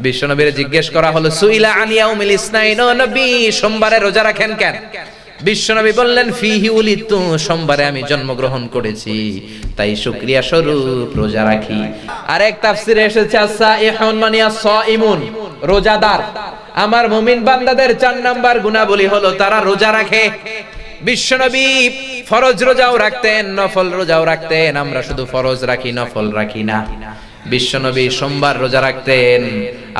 বিশ্বনবীর জিজ্ঞেস করা হলো সুইলা আন ইয়াউমিল ইসনাইন, ও নবী সোমবারে রোজা রাখেন কেন? বিশ্বনবী বললেন ফিহি উলিদতু, সোমবারে আমি জন্মগ্রহণ করেছি তাই শুকরিয়া স্বরূপ রোজা রাখি। আরেক তাফসিরে এসেছে আস-সাইহুন মানে আস-সাইমুন, রোজাদার। আমার মুমিন বান্দাদের 4 নাম্বার গুণাবলী হলো তারা রোজা রাখে। বিশ্বনবী ফরজ রোজাও রাখতেন, নফল রোজাও রাখতেন। আমরা শুধু ফরজ রাখি, নফল রাখি না। বিশ্বনবী সোমবার রোজা রাখতেন,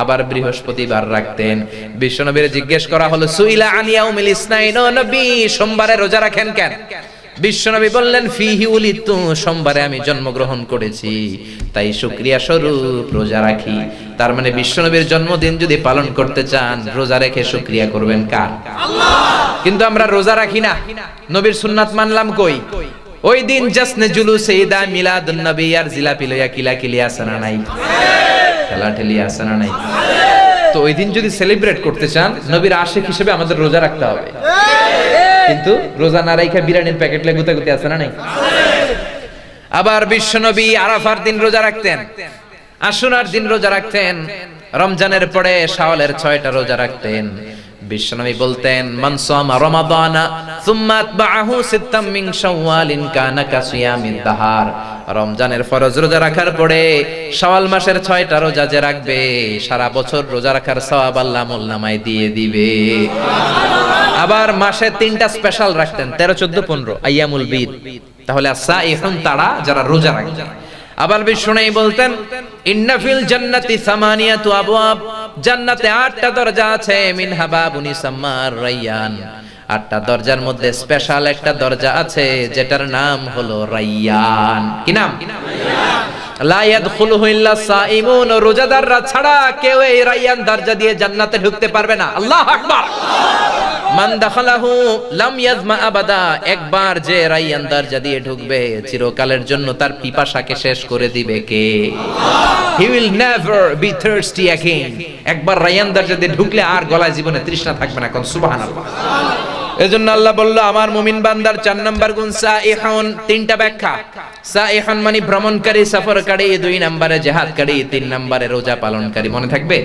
আবার বৃহস্পতিবার রাখতেন। বিশ্বনবীর জিজ্ঞেস করা হলো সুইলা আন ইয়াউমিল ইসনাইন, ও নবী সোমবারে রোজা রাখেন কেন? বিশ্বনবী বললেন ফিহি উলিদতু, সোমবারে আমি জন্মগ্রহণ করেছি তাই শুকরিয়া স্বরূপ রোজা রাখি। তার মানে বিশ্বনবীর জন্মদিন যদি পালন করতে চান, রোজা রেখে শুকরিয়া করবেন কার? আল্লাহ। কিন্তু আমরা রোজা রাখি না, নবীর সুন্নাত মানলাম কই? ওই দিন জাসনে জুলুসে ঈদা মিলাদুন নবী আর জিলাপি লইয়া কিলাকিলি আছে না নাই? খেলাঠেলি আছে না নাই? তো ওই দিন যদি সেলিব্রেট করতে চান, নবীর আশিক হিসেবে আমাদের রোজা রাখতে হবে। কিন্তু রোজা না রাখা বিরিয়ানির প্যাকেট লে গুতাগুতি আছে না নাই? আবার বিশ্বনবী আরাফার দিন রোজা রাখতেন, আশুরার দিন রোজা রাখতেন, রমজানের পরে শাওয়ালের 6টা রোজা রাখতেন। বিশ্বনবী বলতেন মান সামা রমাদানা সুম্মা আতবাহু সিত্তাম মিন শাওয়ালিন কানা কাসিয়ামিদ দাহার। রমজানের ফরজ রোজা রাখার পরে শাওয়াল মাসের 6টা রোজা যে রাখবে, সারা বছর রোজা রাখার সওয়াব আল্লাহ আমলনামায় দিয়ে দিবে। আবার মাসে 3টা স্পেশাল রাখতেন, 13, 14, 15 আইয়ামুল বীদ। তাহলে সাইহুন তারা যারা রোজা রাখে। আবার বিষ্ণুই বলতেন ইন্না ফিল জান্নাতি সামানিয়াতু আবওয়াব, জান্নাতে 8টা দরজা আছে, মিনহা বাবুন ইসাম্মার রায়্যান। 8টা দরজার মধ্যে স্পেশাল একটা দরজা আছে যেটার নাম হলো রায়্যান। কি নাম? লা ইয়াদখুলুহু ইল্লা সাইমুন, রোজাদাররা ছাড়া কেউ এই রায়্যান দরজা দিয়ে জান্নাতে ঢুকতে পারবে না। আল্লাহু আকবার। মান দাখালাহু লাম ইয়াজমা আবাদা, একবার যে রায়্যান দরজা দিয়ে ঢুকবে চিরকালের জন্য তার পিপাসাকে শেষ করে দিবে কে? He will never be thirsty again. একবার রায়্যান দরজা দিয়ে ঢুকলে আর গলায় জীবনে তৃষ্ণা থাকবে না। কোন সুবহানাল্লাহ। এজন্য আল্লাহ বলল আমার মুমিন বান্দার 4 নাম্বার গুণ সাইহুন। 3টা ব্যাখ্যা। সাইহুন মানে ভ্রমণকারী, সফরকারী, 2 নম্বরে জিহাদকারী, 3 নম্বরে রোজা পালনকারী। মনে থাকবে?